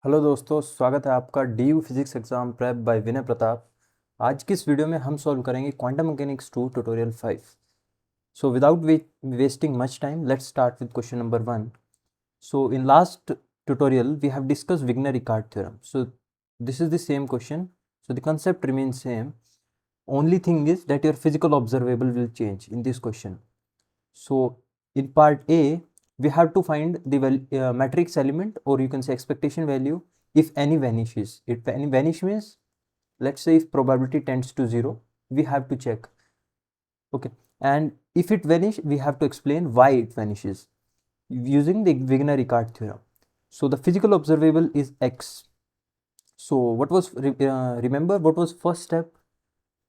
Hello दोस्तों, स्वागत है आपका the physics exam prep by Vinay Pratap. आज की इस वीडियो में हम सॉल्व करेंगे quantum mechanics 2 tutorial 5। So without wasting much time, let's start with question number 1. So in last tutorial we have discussed Wigner-Ricard theorem. So this is the same question. So the concept remains same. Only thing is that your physical observable will change in this question. So in part A we have to find the matrix element, or you can say expectation value, if any vanishes. If any vanish means, let's say if probability tends to 0, we have to check. Okay, and if it vanish, we have to explain why it vanishes using the Wigner-Ricard theorem. So the physical observable is X. So what was remember what was first step?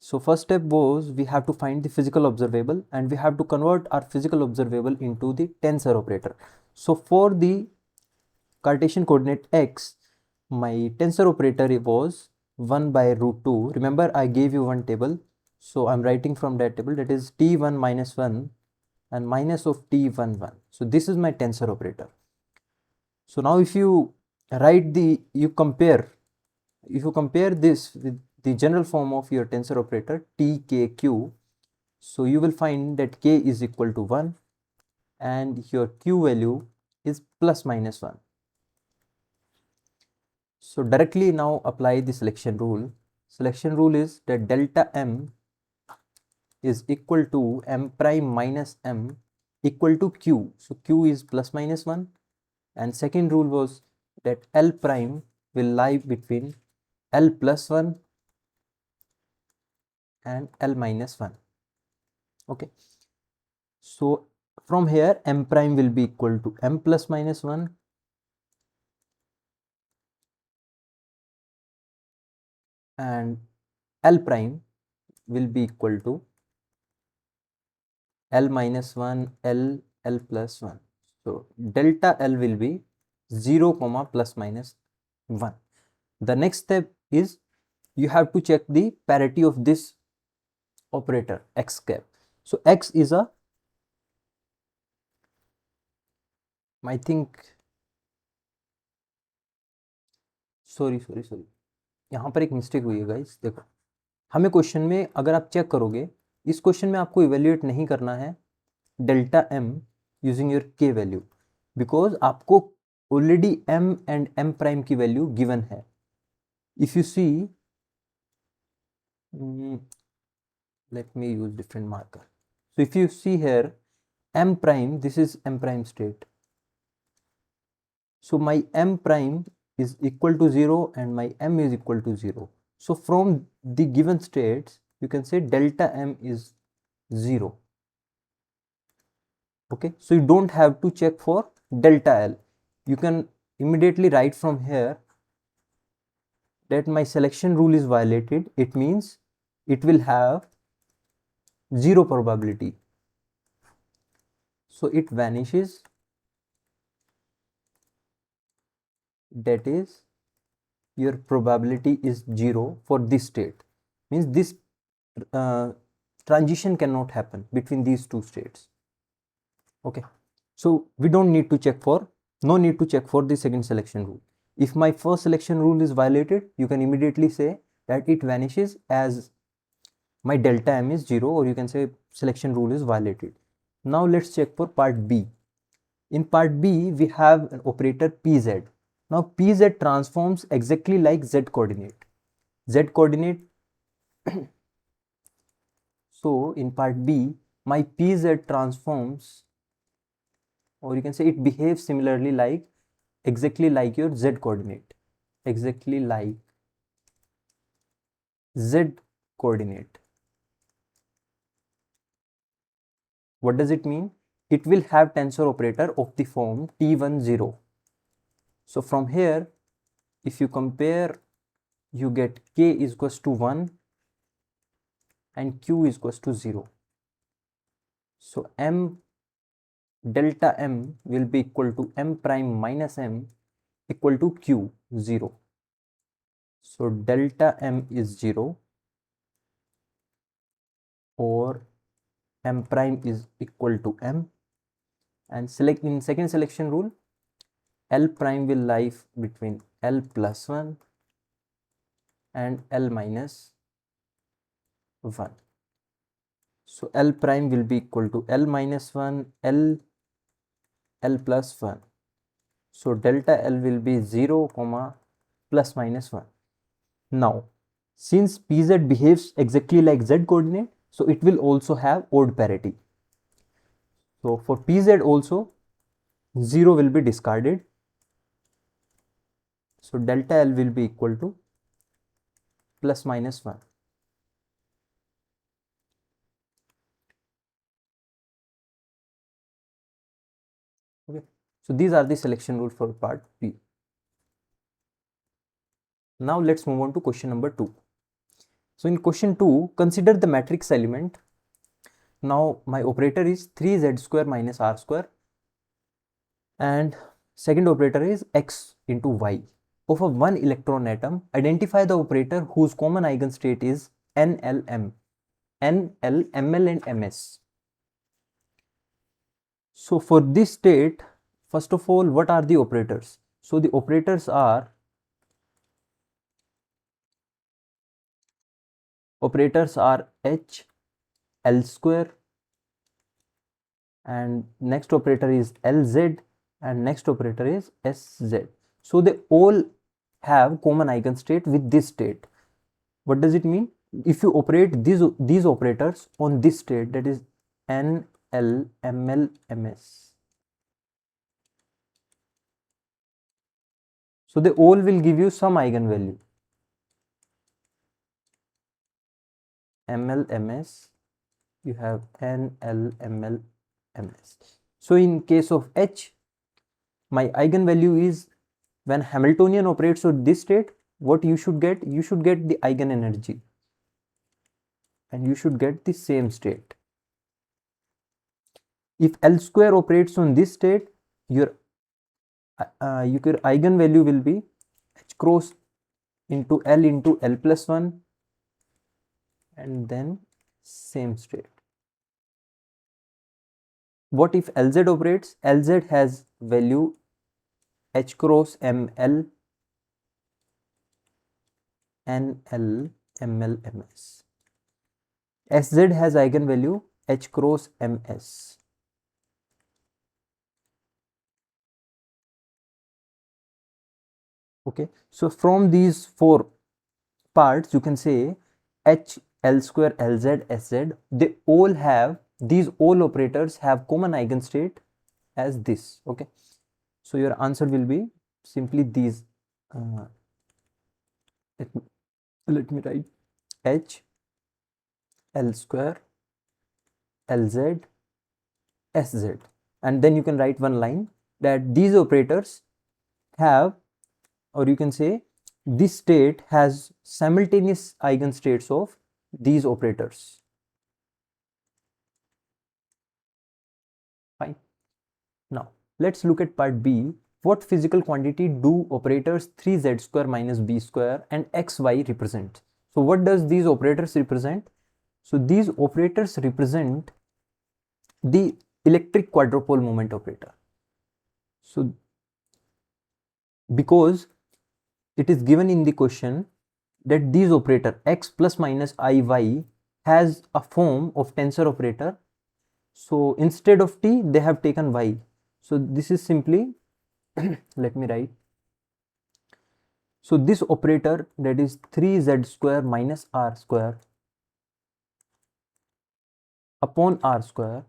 So first step was we have to find the physical observable and we have to convert our physical observable into the tensor operator. So for the Cartesian coordinate x, my tensor operator was 1 by root 2. Remember I gave you one table, so I'm writing from that table, that is t1 minus 1 and minus of t1 1. So this is my tensor operator. So now if you write the, if you compare this with the general form of your tensor operator tkq, so you will find that k is equal to 1 and your q value is plus minus 1. So directly now apply the selection rule. Selection rule is that delta m is equal to m prime minus m equal to q. So q is plus minus 1, and second rule was that L prime will lie between L plus 1 and L minus 1. Okay, so from here m prime will be equal to m plus minus 1 and L prime will be equal to L minus 1 L plus 1. So delta L will be 0 comma plus minus 1. The next step is you have to check the parity of this operator x cap. So x is a, I think, sorry यहाँ पर एक mistake हुई है guys. देखो, हमें question में अगर आप चेक करोगे, इस क्वेश्चन में आपको इवेल्युएट नहीं करना है delta M using your K value, because आपको already M and M prime की वैल्यू गिवन है. If you see, let me use different marker. So if you see here, m prime, this is m prime state. So my m prime is equal to 0 and my m is equal to 0. So from the given states, you can say delta m is 0. Okay, so you don't have to check for delta L. You can immediately write from here that my selection rule is violated. It means it will have 0 probability. So it vanishes, that is your probability is 0 for this state, means this transition cannot happen between these two states. Okay, so we don't need to check for, no need to check for the second selection rule. If my first selection rule is violated, you can immediately say that it vanishes as my delta m is 0, or you can say selection rule is violated. Now let's check for part B. In part B, we have an operator pz. Now pz transforms exactly like z coordinate. Z coordinate. So in part B, my pz transforms, or you can say it behaves similarly like, exactly like your z coordinate. Exactly like z coordinate. What does it mean? It will have tensor operator of the form t1 0. So from here, if you compare, you get k is equals to 1 and q is equals to 0. So m delta m will be equal to m prime minus m equal to q 0. So delta m is 0, or m prime is equal to m, and select in second selection rule, L prime will lie between L plus 1 and L minus 1. So L prime will be equal to L minus 1, L plus 1. So delta L will be 0 comma plus minus 1. Now since pz behaves exactly like z coordinate, so it will also have odd parity. So for pz also 0 will be discarded. So delta L will be equal to plus minus 1. Okay. So these are the selection rules for part P. Now let's move on to question number 2. So in question 2, consider the matrix element. Now my operator is 3z square minus r square, and second operator is x into y of a one electron atom. Identify the operator whose common eigenstate is NLM, NL, ML and MS. So for this state, first of all, what are the operators? So the operators are H, L square, and next operator is Lz, and next operator is Sz. So they all have common eigenstate with this state. What does it mean? If you operate these operators on this state, that is N, L, ML, MS, so they all will give you some eigenvalue. ML, MS, you have N, L, ML, MS. So in case of H, my eigenvalue is, when Hamiltonian operates on this state, what you should get? You should get the eigenenergy, and you should get the same state. If L square operates on this state, your eigenvalue will be H cross into L plus 1, and then same state. What if Lz operates? Lz has value H cross ML, NL, ML, MS. Sz has eigenvalue H cross MS. Okay, so from these four parts, you can say H, L square, Lz, Sz, they all have, these all operators have common eigenstate as this. Okay, so your answer will be simply these. Let me write H, L square, Lz, Sz, and then you can write one line that these operators have, or you can say this state has simultaneous eigenstates of these operators. Fine. Now let's look at part B. What physical quantity do operators 3z square minus b square and xy represent? So what does these operators represent? So these operators represent the electric quadrupole moment operator. So because it is given in the question that these operator x plus minus iy has a form of tensor operator, so instead of t they have taken y. So this is simply let me write. So this operator, that is 3z square minus r square upon r square,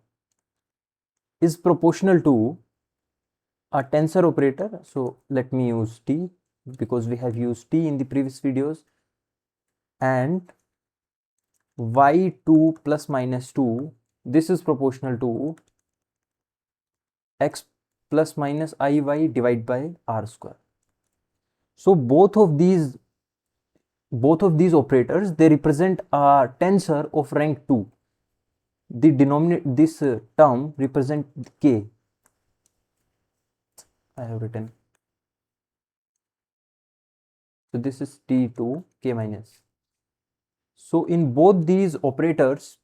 is proportional to a tensor operator. So let me use t, because we have used t in the previous videos, and y2 plus minus 2, this is proportional to x plus minus iy divided by r square. So both of these operators, they represent a tensor of rank 2. The denominator, this term represent k. I have written. So this is t2 k minus. So in both these operators,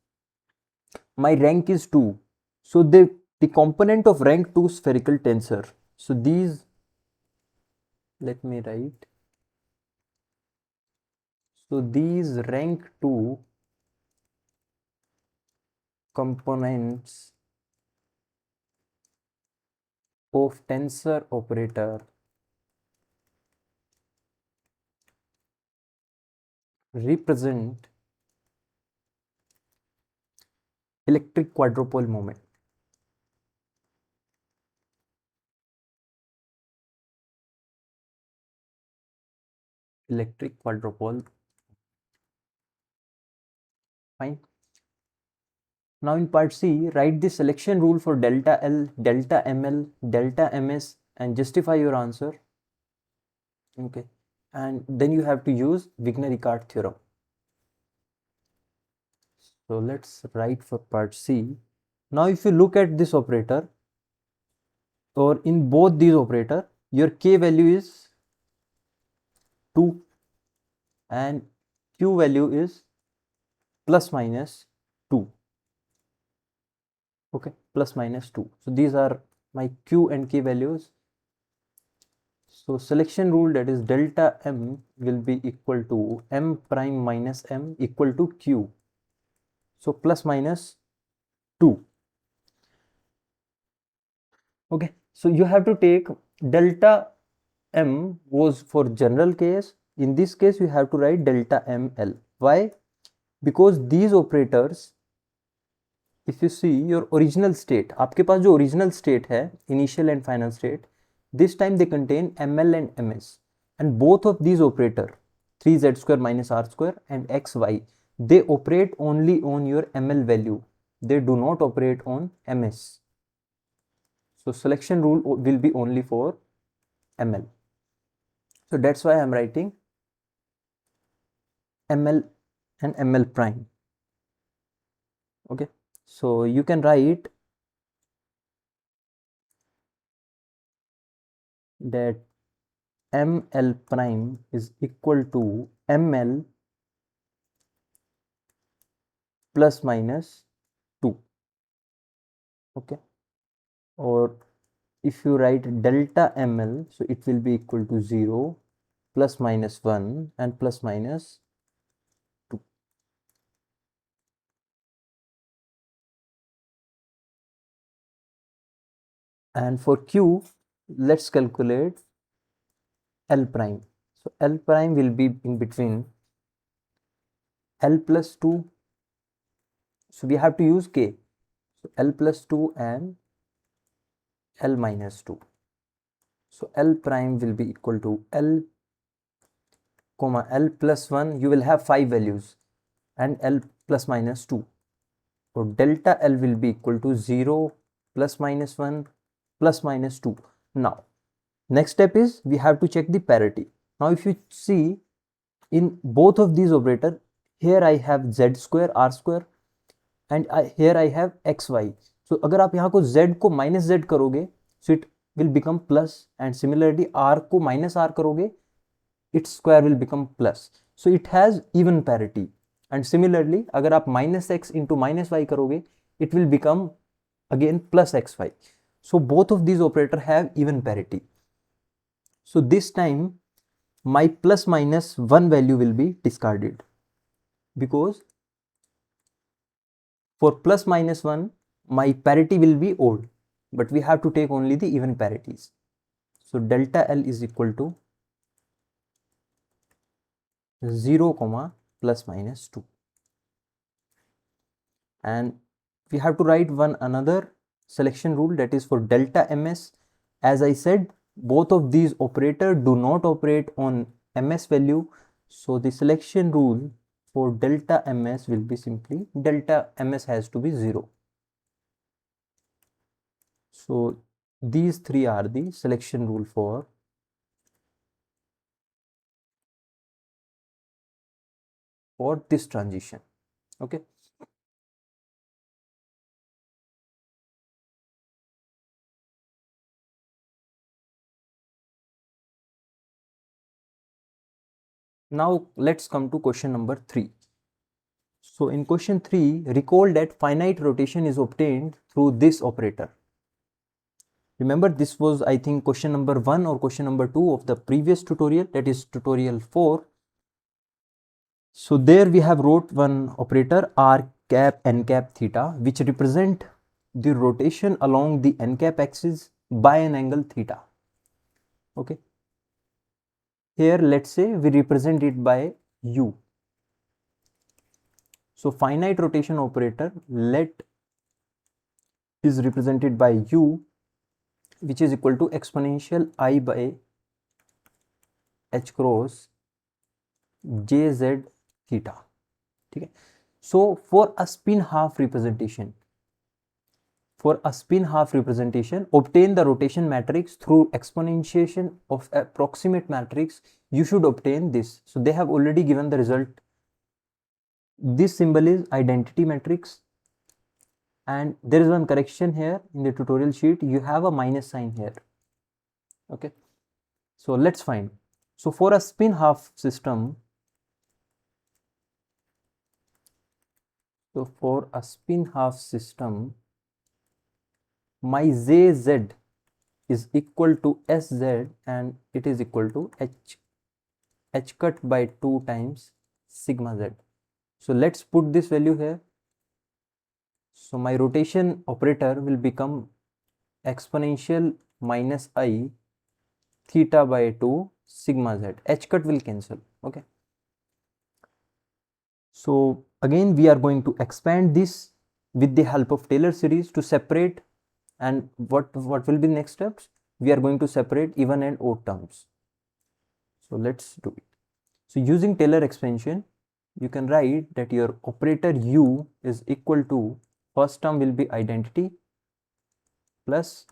my rank is 2. So the component of rank 2 spherical tensor. So these let me write. So these rank 2 components of tensor operator represent electric quadrupole moment. Electric quadrupole. Fine. Now in part C, write the selection rule for delta L, delta ML, delta MS and justify your answer. Okay. And then you have to use Wigner-Ricard theorem. So let's write for part C. Now if you look at this operator, or in both these operator, your K value is 2 and Q value is plus minus 2. Okay, plus minus 2. So these are my Q and K values. So selection rule, that is delta M will be equal to M prime minus M equal to Q. So plus minus 2. Okay, so you have to take delta M was for general case. In this case, you have to write delta ML. Why? Because these operators, if you see your original state, आपके पास जो original state है, initial and final state, this time they contain ML and MS, and both of these operator 3z square minus r square and xy, they operate only on your ML value. They do not operate on MS. So selection rule will be only for ML. So that's why I'm writing ML and ML prime. Okay, so you can write that ML prime is equal to ML plus minus 2. Okay, or if you write delta ML, so it will be equal to 0, plus minus 1 and plus minus 2. And for Q, let's calculate L prime. So L prime will be in between L plus 2. So we have to use K. So L plus 2 and L minus 2. So L prime will be equal to L comma L plus 1. You will have 5 values and L plus minus 2. So delta L will be equal to 0 plus minus 1 plus minus 2. Now next step is we have to check the parity. Now if you see in both of these operator, here I have z square r square and here I have xy. So अगर आप यहाँ को z को minus z करोगे, so it will become plus, and similarly r को minus r करोगे, its square will become plus. So it has even parity. And similarly अगर आप minus x into minus y करोगे, it will become again plus xy. So both of these operators have even parity. So this time my plus minus 1 value will be discarded, because for plus minus 1 my parity will be odd, but we have to take only the even parities. So delta L is equal to 0 comma plus minus 2, and we have to write one another selection rule, that is for delta MS. As I said, both of these operators do not operate on MS value, so the selection rule for delta MS will be simply delta MS has to be 0. So these three are the selection rule for this transition. Okay. Now let's come to question number 3. So in question 3, recall that finite rotation is obtained through this operator. Remember, this was, I think, question number 1 or question number 2 of the previous tutorial, that is tutorial 4. So there we have wrote one operator r cap n cap theta, which represent the rotation along the n cap axis by an angle theta. Okay. Here, let's say we represent it by u. So finite rotation operator let is represented by u, which is equal to exponential I by h cross jz theta. Okay. So for a spin half representation, obtain the rotation matrix through exponentiation of approximate matrix, you should obtain this. So they have already given the result. This symbol is identity matrix, and there is one correction here in the tutorial sheet. You have a minus sign here. Okay. So let's find. So for a spin half system, my Jz is equal to Sz, and it is equal to h cut by 2 times sigma z. So let's put this value here. So my rotation operator will become exponential minus I theta by 2 sigma z. H cut will cancel. Okay. So again we are going to expand this with the help of Taylor series to separate, and what will be next steps? We are going to separate even and odd terms. So let's do it. So using Taylor expansion, you can write that your operator u is equal to, first term will be identity plus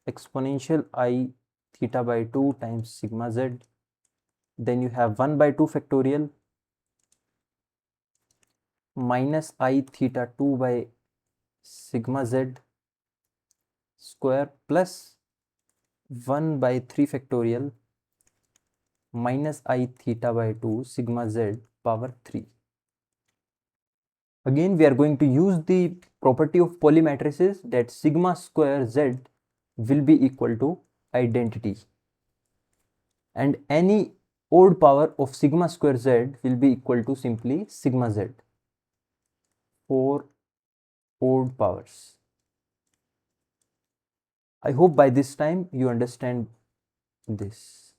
exponential I theta by 2 times sigma z. Then you have 1 by 2 factorial minus I theta 2 by sigma z square plus 1 by 3 factorial minus I theta by 2 sigma z power 3. Again we are going to use the property of polymatrices, that sigma square z will be equal to identity, and any odd power of sigma square z will be equal to simply sigma z for odd powers. I hope by this time you understand this,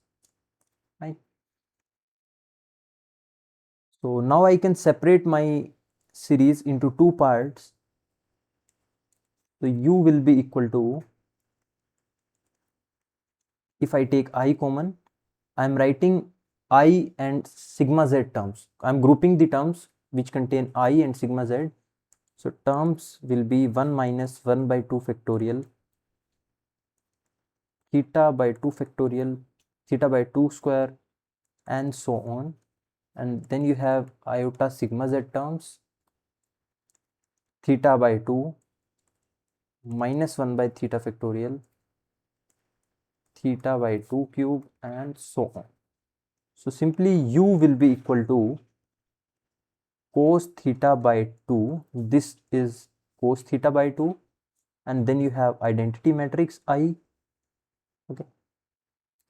right? So now I can separate my series into two parts. So u will be equal to, if I take I common, I am writing I and sigma z terms. I am grouping the terms which contain I and sigma z. So terms will be 1 minus 1 by 2 factorial theta by 2 factorial theta by 2 square and so on. And then you have iota sigma z terms, theta by 2 minus 1 by theta factorial theta by 2 cube and so on. So simply u will be equal to cos theta by 2, this is cos theta by 2, and then you have identity matrix I, okay,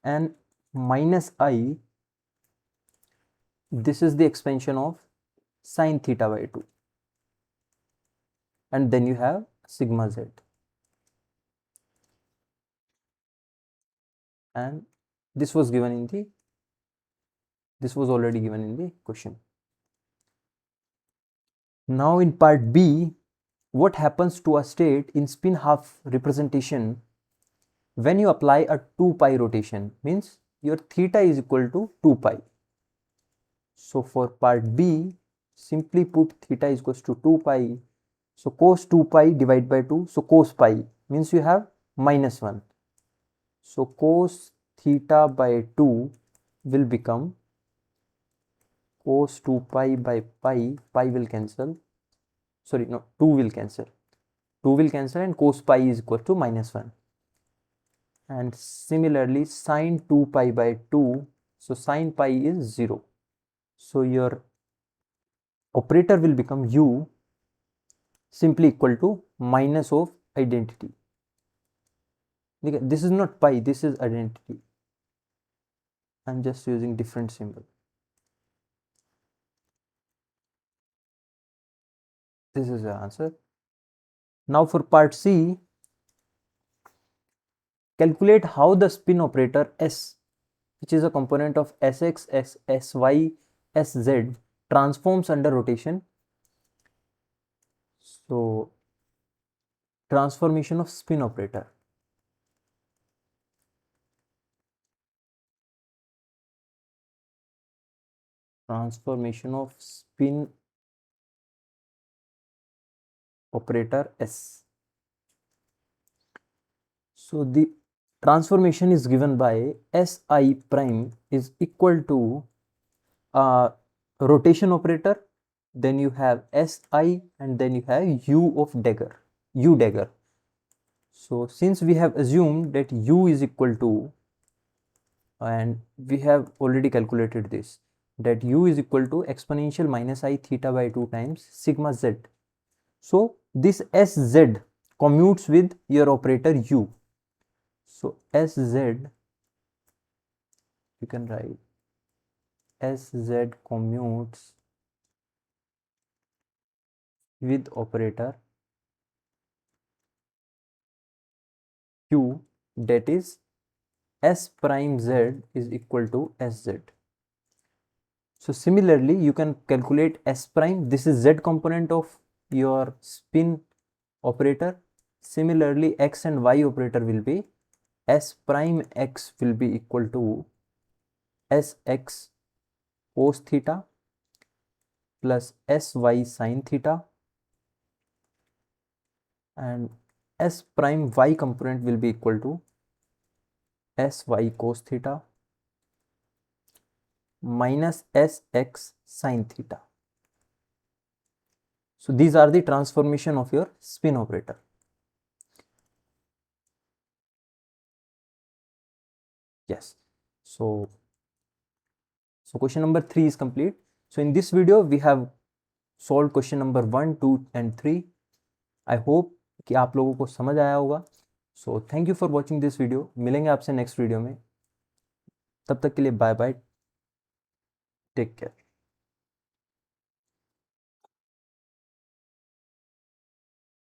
and minus I, this is the expansion of sin theta by 2, and then you have sigma z, and this was already given in the question. Now in part B, what happens to a state in spin half representation when you apply a 2 pi rotation, means your theta is equal to 2 pi. So for part B, simply put theta is equals to 2 pi. So cos 2 pi divided by 2. So cos pi means you have minus 1. So cos theta by 2 will become cos 2 pi by pi. Pi will cancel. Sorry, no, 2 will cancel. 2 will cancel and cos pi is equal to minus 1. And similarly sin 2 pi by 2. So sin pi is 0. So your operator will become u simply equal to minus of identity. this is not pi, this is identity. I'm just using different symbol. This is the answer. Now for part C, calculate how the spin operator S, which is a component of Sx, Sy, Sz, transforms under rotation. So transformation of spin operator. Transformation of spin operator S. So the transformation is given by Si prime is equal to rotation operator, then you have Si, and then you have U of dagger, U dagger. So since we have assumed that U is equal to, and we have already calculated this, that U is equal to exponential minus I theta by 2 times sigma Z. So this Sz commutes with your operator U. So Sz, you can write Sz commutes with operator Q, that is S prime Z is equal to Sz. So similarly, you can calculate S prime. This is Z component of your spin operator. Similarly, X and Y operator will be S prime X will be equal to Sx cos theta plus Sy sin theta, and S prime Y component will be equal to Sy cos theta minus Sx sin theta. So these are the transformation of your spin operator. Yes. So question number 3 is complete. So in this video we have solved question number 1, 2 and 3. I hope कि आप लोगों को समझ आया होगा. So thank you for watching this video. मिलेंगे आपसे next video में. तब तक के लिए बाय बाय. Take care.